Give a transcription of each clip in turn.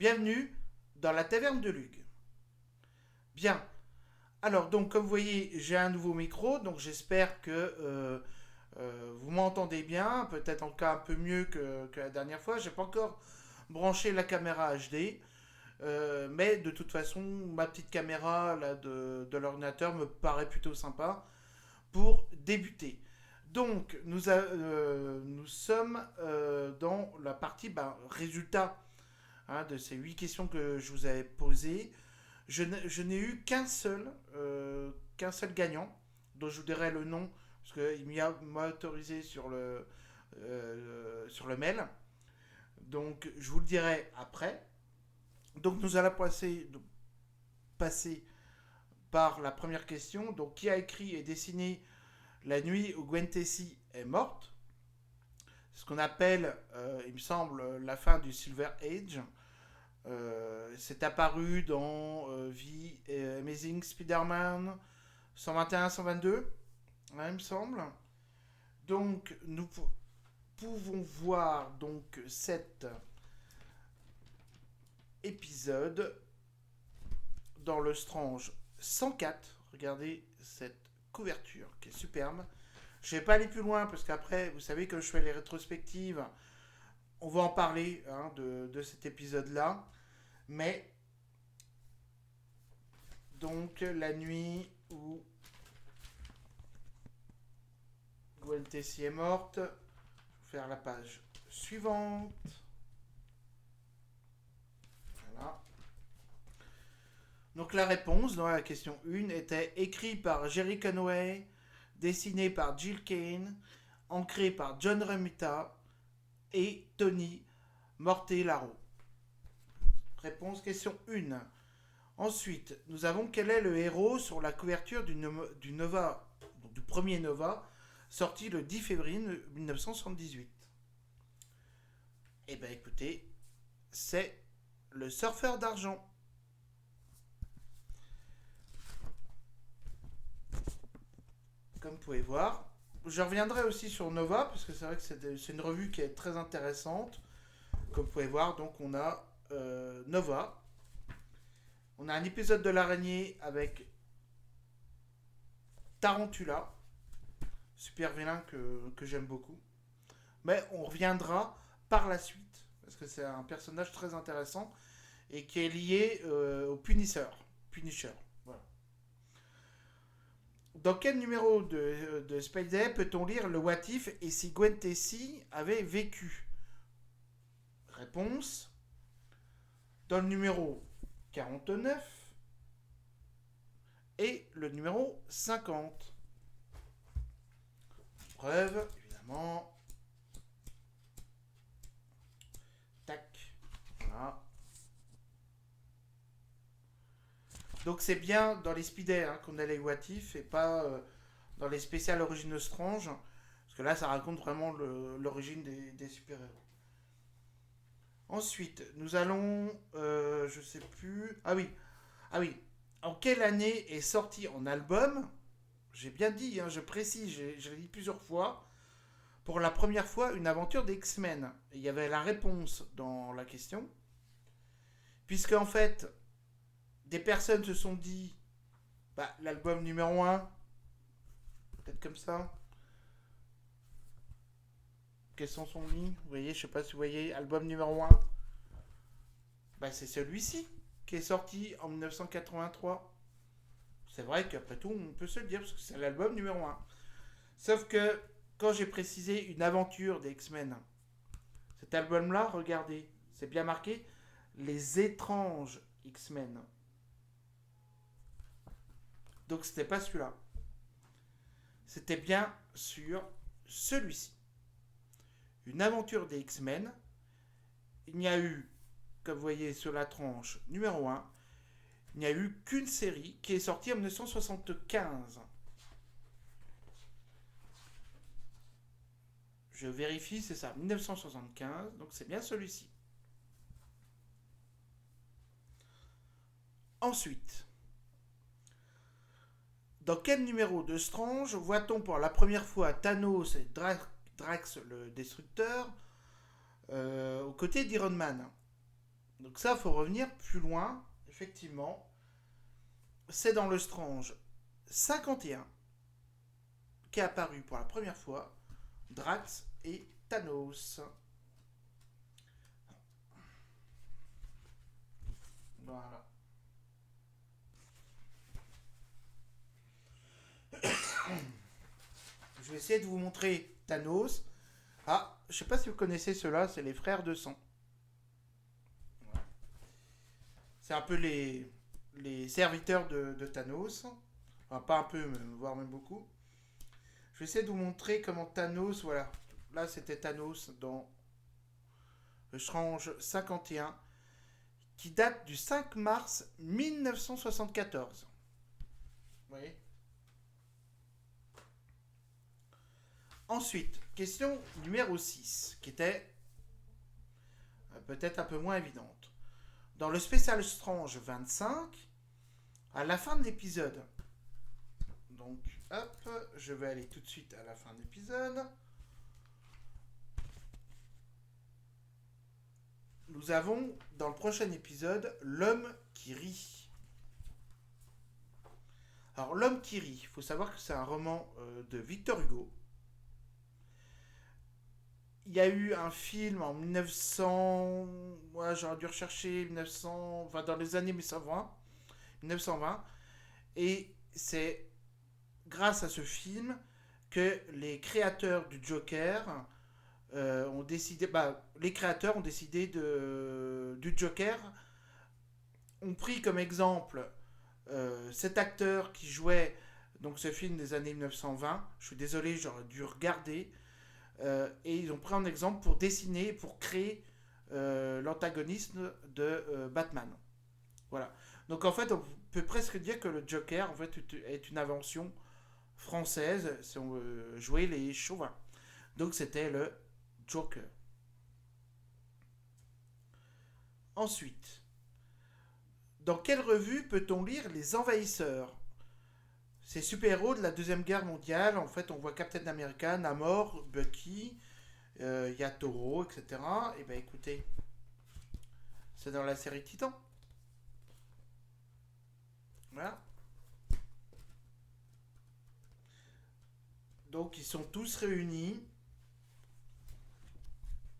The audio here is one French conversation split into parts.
Bienvenue dans la taverne de Lug. Bien. Alors, donc, comme vous voyez, j'ai un nouveau micro, donc j'espère que vous m'entendez bien, peut-être en cas un peu mieux que la dernière fois. J'ai pas encore branché la caméra HD, mais de toute façon, ma petite caméra là, de l'ordinateur me paraît plutôt sympa pour débuter. Donc, nous sommes dans la partie résultat de ces 8 questions que je vous avais posées. Je n'ai eu qu'un seul gagnant, dont je vous dirai le nom, parce qu'il m'a autorisé sur le mail. Donc, je vous le dirai après. Donc, nous allons passer par la première question. Donc, qui a écrit et dessiné La nuit où Gwen Stacy est morte? Ce qu'on appelle, il me semble, la fin du Silver Age. C'est apparu dans Amazing Spider-Man 121-122, hein, il me semble. Donc, nous pouvons voir donc cet épisode dans le Strange 104. Regardez cette couverture qui est superbe. Je ne vais pas aller plus loin parce qu'après, vous savez, que je fais les rétrospectives, on va en parler de cet épisode-là. Mais, donc, la nuit où Gwen Stacy est morte, je vais faire la page suivante. Voilà. Donc, la réponse dans la question 1 était écrit par Jerry Conway, dessiné par Jill Kane, ancré par John Romita et Tony Mortellaro. Réponse question 1. Ensuite, nous avons quel est le héros sur la couverture du Nova, donc du premier Nova, sorti le 10 février 1978. Eh bien écoutez, c'est le surfeur d'argent. Comme vous pouvez voir, je reviendrai aussi sur Nova, parce que c'est vrai que c'est une revue qui est très intéressante. Comme vous pouvez voir, donc on a Nova. On a un épisode de l'araignée avec Tarantula, super vilain que j'aime beaucoup. Mais on reviendra par la suite, parce que c'est un personnage très intéressant et qui est lié au Punisher. Voilà. Dans quel numéro de Spidey peut-on lire le What If et si Gwen Stacy avait vécu? Réponse. Dans le numéro 49 et le numéro 50. Preuve, évidemment. Tac. Voilà. Donc c'est bien dans les Spidey qu'on a les What If et pas dans les spéciales Origines Strange. Parce que là, ça raconte vraiment l'origine des super-héros. Ensuite, nous allons. Je sais plus. Ah oui. Ah oui. En quelle année est sorti en album? J'ai bien dit, je précise, je l'ai dit plusieurs fois. Pour la première fois, une aventure des X-Men. Il y avait la réponse dans la question. Puisque en fait, des personnes se sont dit l'album numéro 1, peut-être comme ça. Quels sont mis? Vous voyez, je sais pas si vous voyez, album numéro 1. C'est celui-ci qui est sorti en 1983. C'est vrai qu'après tout, on peut se le dire parce que c'est l'album numéro 1. Sauf que quand j'ai précisé une aventure des X-Men, cet album-là, regardez, c'est bien marqué Les étranges X-Men. Donc c'était pas celui-là. C'était bien sûr celui-ci. Une aventure des X-Men. Il n'y a eu, comme vous voyez sur la tranche numéro 1, il n'y a eu qu'une série qui est sortie en 1975. Je vérifie, c'est ça, 1975, donc c'est bien celui-ci. Ensuite, dans quel numéro de Strange voit-on pour la première fois Thanos et Drax le Destructeur aux côtés d'Iron Man? Donc ça, faut revenir plus loin, effectivement. C'est dans le Strange 51 qu'est apparu pour la première fois Drax et Thanos. Voilà. Je vais essayer de vous montrer Thanos. Ah, je sais pas si vous connaissez ceux-là, c'est les frères de sang. C'est un peu les serviteurs de Thanos. Enfin, pas un peu, voire même beaucoup. Je vais essayer de vous montrer comment Thanos, voilà. Là, c'était Thanos dans le Strange 51, qui date du 5 mars 1974. Vous voyez. Ensuite, question numéro 6, qui était peut-être un peu moins évidente. Dans le spécial Strange 25, à la fin de l'épisode, donc hop, je vais aller tout de suite à la fin de l'épisode. Nous avons dans le prochain épisode l'homme qui rit. Alors l'homme qui rit, il faut savoir que c'est un roman de Victor Hugo. Il y a eu un film en 1900, ouais, j'aurais dû rechercher 1900, enfin dans les années 1920, et c'est grâce à ce film que les créateurs du Joker ont décidé, les créateurs ont décidé du Joker, ont pris comme exemple cet acteur qui jouait donc ce film des années 1920. Je suis désolé, j'aurais dû regarder. Et ils ont pris un exemple pour dessiner, pour créer l'antagoniste de Batman. Voilà. Donc en fait, on peut presque dire que le Joker en fait est une invention française si on veut jouer les chauvins. Donc c'était le Joker. Ensuite, dans quelle revue peut-on lire Les Envahisseurs? Ces super-héros de la Deuxième Guerre mondiale, en fait, on voit Captain America, Namor, Bucky, il y a Toro, etc. Et ben écoutez, c'est dans la série Titan. Voilà. Donc ils sont tous réunis.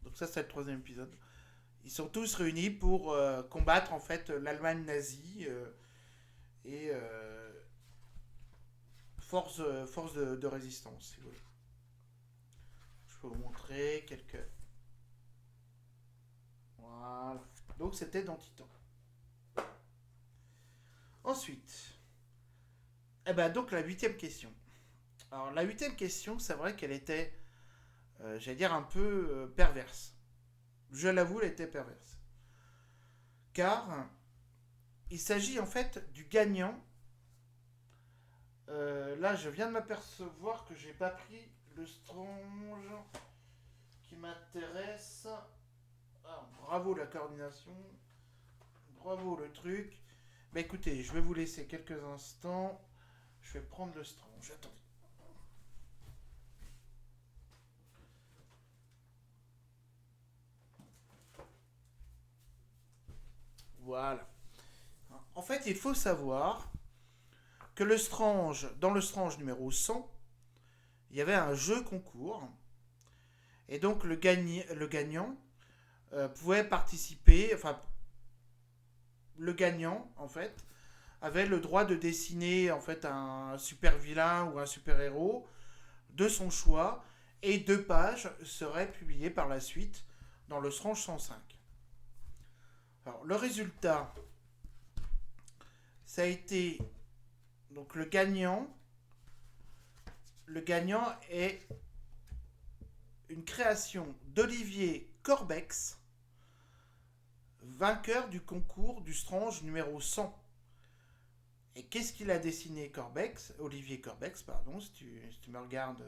Donc ça c'est le troisième épisode. Ils sont tous réunis pour combattre en fait l'Allemagne nazie et force de résistance, si vous voulez. Je peux vous montrer quelques. Voilà. Donc c'était dans Titan. Ensuite, eh ben donc la huitième question. Alors la huitième question, c'est vrai qu'elle était, j'allais dire un peu perverse. Je l'avoue, elle était perverse. Car il s'agit en fait du gagnant. Là, je viens de m'apercevoir que j'ai pas pris le Strange qui m'intéresse. Ah, bravo la coordination. Bravo le truc. Bah écoutez, je vais vous laisser quelques instants. Je vais prendre le Strange. Attendez. Voilà. En fait, il faut savoir que dans le Strange numéro 100, il y avait un jeu concours. Et donc le gagnant pouvait participer, enfin le gagnant en fait avait le droit de dessiner en fait un super vilain ou un super héros de son choix et 2 pages seraient publiées par la suite dans le Strange 105. Alors le résultat, ça a été donc le gagnant est une création d'Olivier Corbex, vainqueur du concours du Strange numéro 100. Et qu'est-ce qu'il a dessiné Olivier Corbex, pardon, si tu me regardes,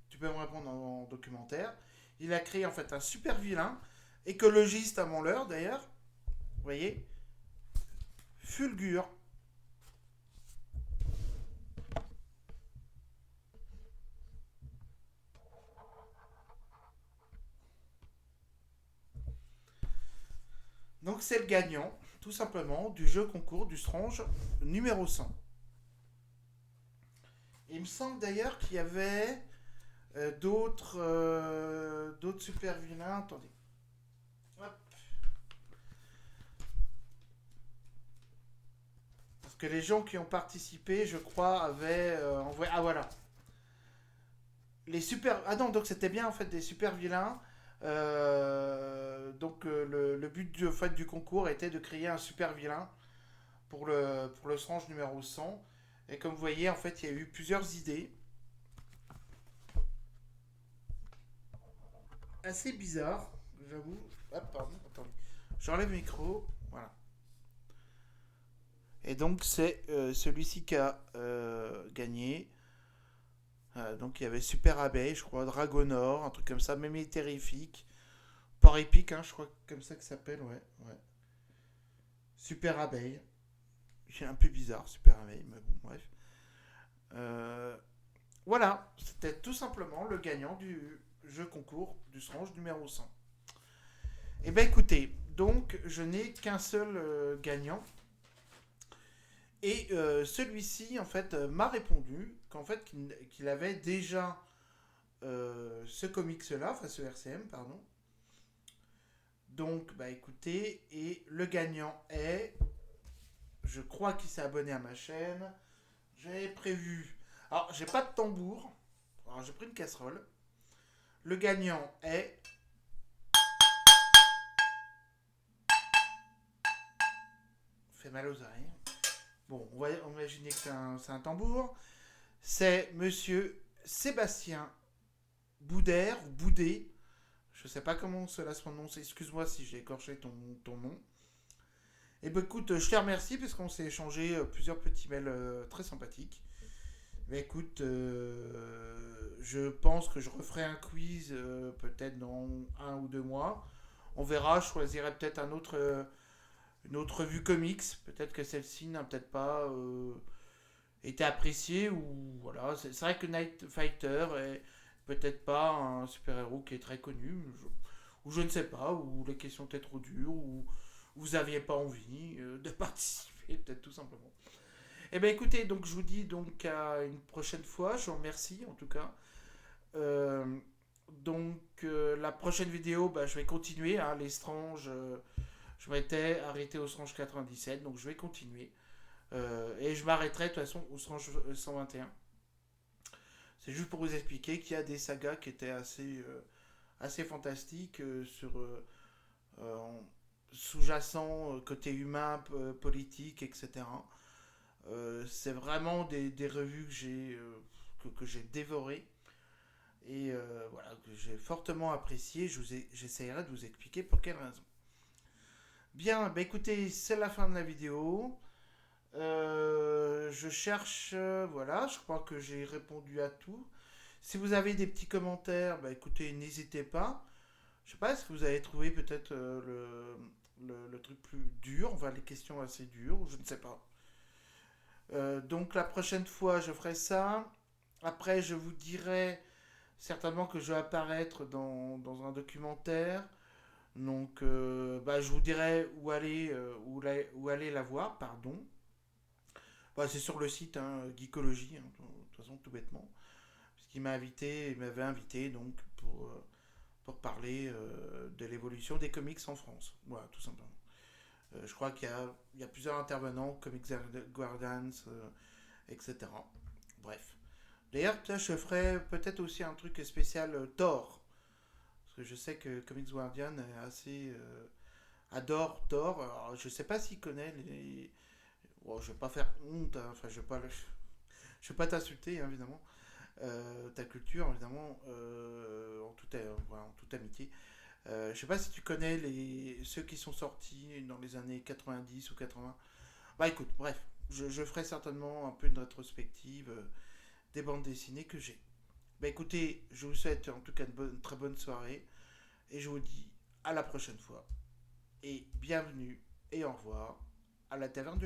tu peux me répondre en documentaire. Il a créé en fait un super vilain, écologiste avant l'heure d'ailleurs, vous voyez, Fulgur. Donc c'est le gagnant, tout simplement, du jeu concours du Strange numéro 100. Il me semble d'ailleurs qu'il y avait d'autres super vilains. Attendez. Hop. Parce que les gens qui ont participé, je crois, avaient envoyé. Ah voilà. Les super. Ah non, donc c'était bien en fait des super vilains. Le but en fait, du concours était de créer un super vilain pour le Strange numéro 100. Et comme vous voyez, en fait, il y a eu plusieurs idées assez bizarres, j'avoue. Ah, pardon, attendez. J'enlève le micro. Voilà. Et donc, c'est celui-ci qui a gagné. Donc, il y avait Super Abeille, je crois, Dragonor, un truc comme ça, même terrifique. Port épique, hein, je crois, comme ça que ça s'appelle, ouais, ouais. Super Abeille. C'est un peu bizarre, Super Abeille, mais bon, bref. Euh, voilà, c'était tout simplement le gagnant du jeu concours du Strange numéro 100. Eh bien écoutez, donc je n'ai qu'un seul gagnant. Et celui-ci, en fait, m'a répondu qu'en fait, qu'il avait déjà ce comics-là, enfin ce RCM, pardon. Donc, bah écoutez, et le gagnant est, je crois qu'il s'est abonné à ma chaîne. J'avais prévu. Alors, j'ai pas de tambour. Alors, j'ai pris une casserole. Le gagnant est. Fait mal aux oreilles. Bon, on va imaginer que c'est un tambour. C'est monsieur Sébastien Boudère ou Boudet. Je sais pas comment cela se prononce. Excuse-moi si j'ai écorché ton nom. Et ben écoute, je te remercie parce qu'on s'est échangé plusieurs petits mails très sympathiques. Mais écoute, je pense que je referai un quiz peut-être dans 1 ou 2 mois. On verra, je choisirai peut-être une autre revue comics. Peut-être que celle-ci n'a peut-être pas été appréciée. Ou voilà, c'est vrai que Night Fighter est peut-être pas un super-héros qui est très connu. Ou je ne sais pas, ou les questions étaient trop dures, ou vous n'aviez pas envie de participer, peut-être tout simplement. Eh bien écoutez, donc je vous dis donc à une prochaine fois. Je vous remercie en tout cas. Euh, la prochaine vidéo, bah, je vais continuer. Hein, les Strange, je m'étais arrêté au Strange 97, donc je vais continuer. Et je m'arrêterai de toute façon au Strange 121. C'est juste pour vous expliquer qu'il y a des sagas qui étaient assez fantastiques euh, sous-jacent, côté humain, politique, etc. C'est vraiment des revues que j'ai dévorées et voilà, que j'ai fortement apprécié. J'essaierai de vous expliquer pour quelle raison. Bien, bah écoutez, c'est la fin de la vidéo. Je cherche, voilà, je crois que j'ai répondu à tout. Si vous avez des petits commentaires, bah écoutez, n'hésitez pas. Je sais pas, est-ce que vous avez trouvé peut-être le truc plus dur, enfin les questions assez dures, ou je ne sais pas. Donc la prochaine fois, je ferai ça. Après, je vous dirai certainement que je vais apparaître dans un documentaire. Donc, bah, je vous dirai où aller la voir, pardon. Bah, c'est sur le site hein, Geekologie, hein, de toute façon, tout bêtement. Il m'avait invité donc pour parler de l'évolution des comics en France. Voilà, tout simplement. Je crois qu'il y a plusieurs intervenants, Comics Guardians, etc. Bref. D'ailleurs, je ferai peut-être aussi un truc spécial Thor. Parce que je sais que Comics Guardian est adore Thor. Alors, je sais pas s'il connaît les. Bon, je vais pas faire honte, hein. Enfin, je vais pas t'insulter, hein, évidemment. Ta culture, évidemment, voilà, en toute amitié. Je sais pas si tu connais ceux qui sont sortis dans les années 90 ou 80. Bah écoute, bref, je ferai certainement un peu une rétrospective des bandes dessinées que j'ai. Bah écoutez, je vous souhaite en tout cas une très bonne soirée et je vous dis à la prochaine fois. Et bienvenue et au revoir à la taverne de